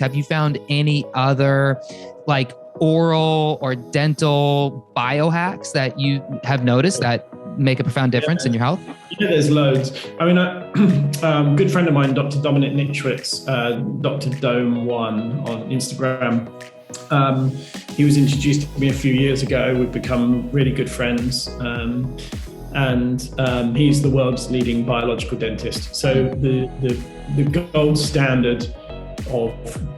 Have you found any other like oral or dental biohacks that you have noticed that make a profound difference in your health? Yeah, there's loads. I mean, a good friend of mine, Dr. Dominic Nichwitz, Dr. Dome1 on Instagram, he was introduced to me a few years ago. We've become really good friends. And he's the world's leading biological dentist. So the gold standard of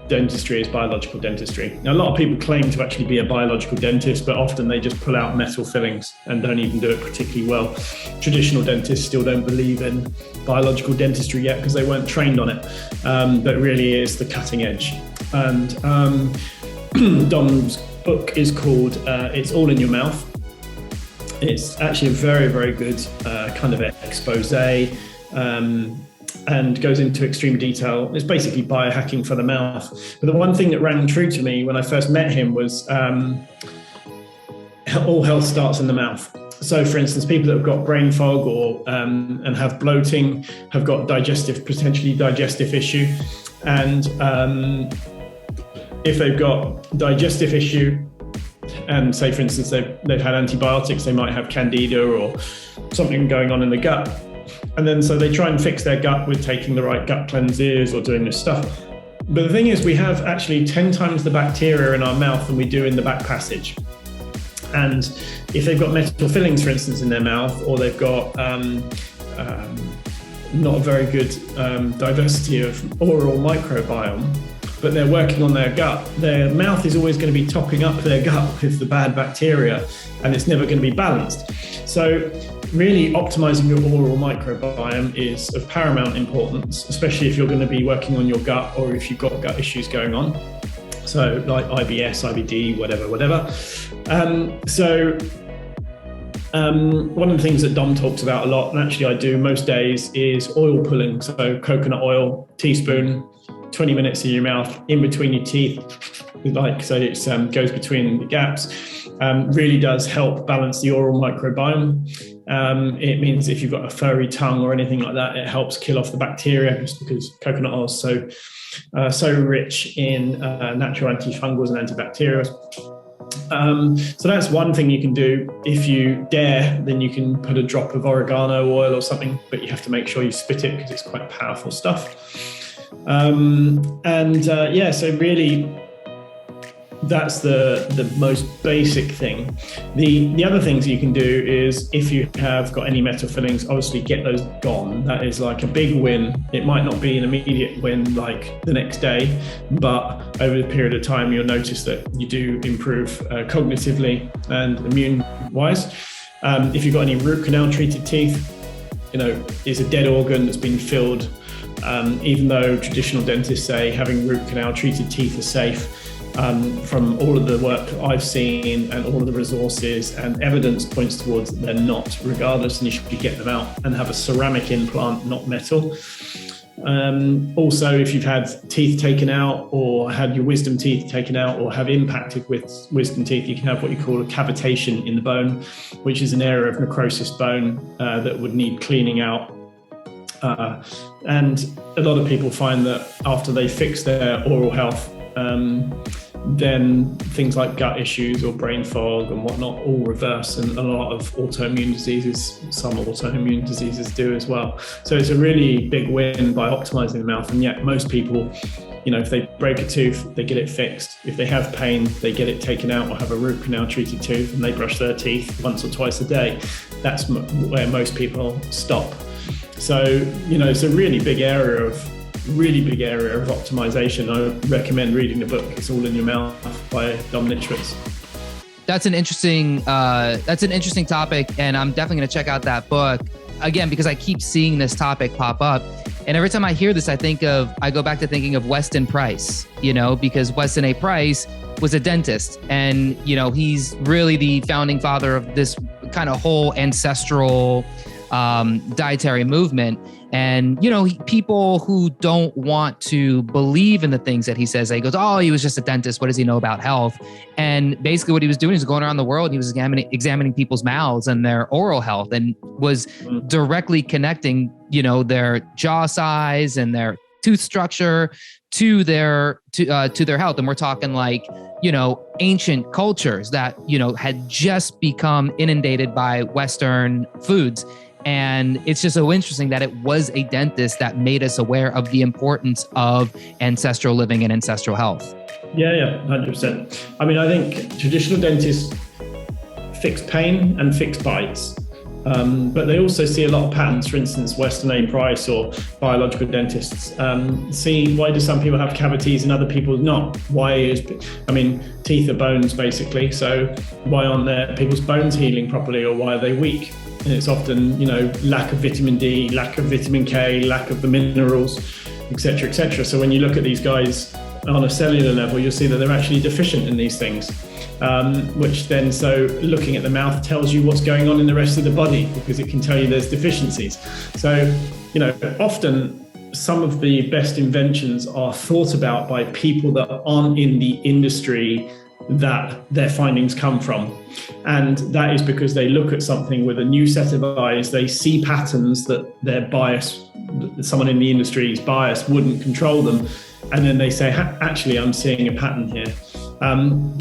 dentistry is biological dentistry. Now, a lot of people claim to actually be a biological dentist, but often they just pull out metal fillings and don't even do it particularly well. Traditional dentists still don't believe in biological dentistry yet because they weren't trained on it, but really is the cutting edge. And Dom's book is called It's All in Your Mouth. It's actually a very, very good kind of expose, and goes into extreme detail. It's basically biohacking for the mouth. But the one thing that rang true to me when I first met him was all health starts in the mouth. So, for instance, people that have got brain fog or and have bloating, have got potentially digestive issue, and if they've got digestive issue, and say, for instance, they've had antibiotics, they might have candida or something going on in the gut. And then so they try and fix their gut with taking the right gut cleanses or doing this stuff. But the thing is, we have actually 10 times the bacteria in our mouth than we do in the back passage. And if they've got metal fillings, for instance, in their mouth, or they've got not a very good diversity of oral microbiome, but they're working on their gut, their mouth is always going to be topping up their gut with the bad bacteria, and it's never going to be balanced. So really optimizing your oral microbiome is of paramount importance, especially if you're going to be working on your gut or if you've got gut issues going on. So like IBS, IBD, whatever. One of the things that Dom talks about a lot, and actually I do most days, is oil pulling. So coconut oil, teaspoon, 20 minutes in your mouth, in between your teeth, so it goes between the gaps. Really does help balance the oral microbiome. It means if you've got a furry tongue or anything like that, it helps kill off the bacteria, just because coconut oil is so rich in natural antifungals and antibacterials. So that's one thing you can do. If you dare, then you can put a drop of oregano oil or something, but you have to make sure you spit it because it's quite powerful stuff. So really, that's the most basic thing. The other things you can do is, if you have got any metal fillings, obviously get those gone. That is like a big win. It might not be an immediate win like the next day, but over a period of time, you'll notice that you do improve cognitively and immune-wise. If you've got any root canal treated teeth, is a dead organ that's been filled. Even though traditional dentists say having root canal treated teeth are safe, from all of the work that I've seen and all of the resources and evidence points towards that they're not, regardless, and you should get them out and have a ceramic implant, not metal. Also, if you've had teeth taken out or had your wisdom teeth taken out or have impacted with wisdom teeth, you can have what you call a cavitation in the bone, which is an area of necrosis bone that would need cleaning out. And a lot of people find that after they fix their oral health, then things like gut issues or brain fog and whatnot all reverse, and a lot of autoimmune diseases, some autoimmune diseases do as well. So it's a really big win by optimizing the mouth. And yet most people, if they break a tooth, they get it fixed. If they have pain, they get it taken out or have a root canal treated tooth, and they brush their teeth once or twice a day. That's where most people stop. So, it's a really big area of optimization. I recommend reading the book It's All in Your Mouth by Dom Nichwitz. That's an interesting topic, and I'm definitely going to check out that book again because I keep seeing this topic pop up. And every time I hear this, I go back to thinking of Weston Price, because Weston A. Price was a dentist, and he's really the founding father of this kind of whole ancestral dietary movement. And, people who don't want to believe in the things that he says, he goes, oh, he was just a dentist. What does he know about health? And basically what he was doing is going around the world and he was examining people's mouths and their oral health, and was directly connecting, their jaw size and their tooth structure to their health. And we're talking like, ancient cultures that, had just become inundated by Western foods. And it's just so interesting that it was a dentist that made us aware of the importance of ancestral living and ancestral health. Yeah, 100%. I mean, I think traditional dentists fix pain and fix bites. But they also see a lot of patterns. For instance, Weston A. Price or biological dentists see why do some people have cavities and other people not? Teeth are bones basically. So why aren't their people's bones healing properly, or why are they weak? And it's often, lack of vitamin D, lack of vitamin K, lack of the minerals, etc., etc. So when you look at these guys on a cellular level, you'll see that they're actually deficient in these things. Which then, so looking at the mouth tells you what's going on in the rest of the body, because it can tell you there's deficiencies. So, often some of the best inventions are thought about by people that aren't in the industry that their findings come from. And that is because they look at something with a new set of eyes, they see patterns that their bias, someone in the industry's bias wouldn't control them. And then they say, actually, I'm seeing a pattern here. I've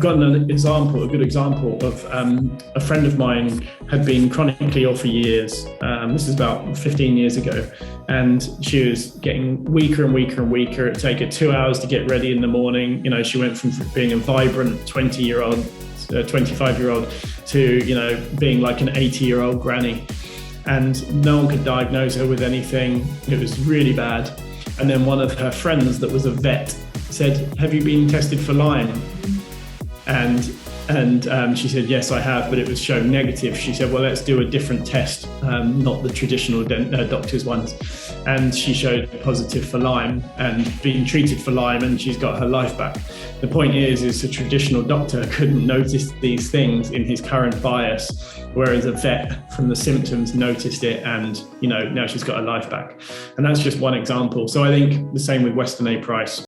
got a good example of a friend of mine had been chronically ill for years. This is about 15 years ago. And she was getting weaker and weaker and weaker. It'd take her 2 hours to get ready in the morning. She went from being a vibrant 20-year-old, 25-year-old to, being like an 80-year-old granny. And no one could diagnose her with anything. It was really bad. And then one of her friends that was a vet said, have you been tested for Lyme? And she said, yes, I have, but it was shown negative. She said, well, let's do a different test, not the traditional doctor's ones. And she showed positive for Lyme and being treated for Lyme, and she's got her life back. The point is a traditional doctor couldn't notice these things in his current bias, whereas a vet from the symptoms noticed it, and now she's got her life back. And that's just one example. So I think the same with Weston A. Price.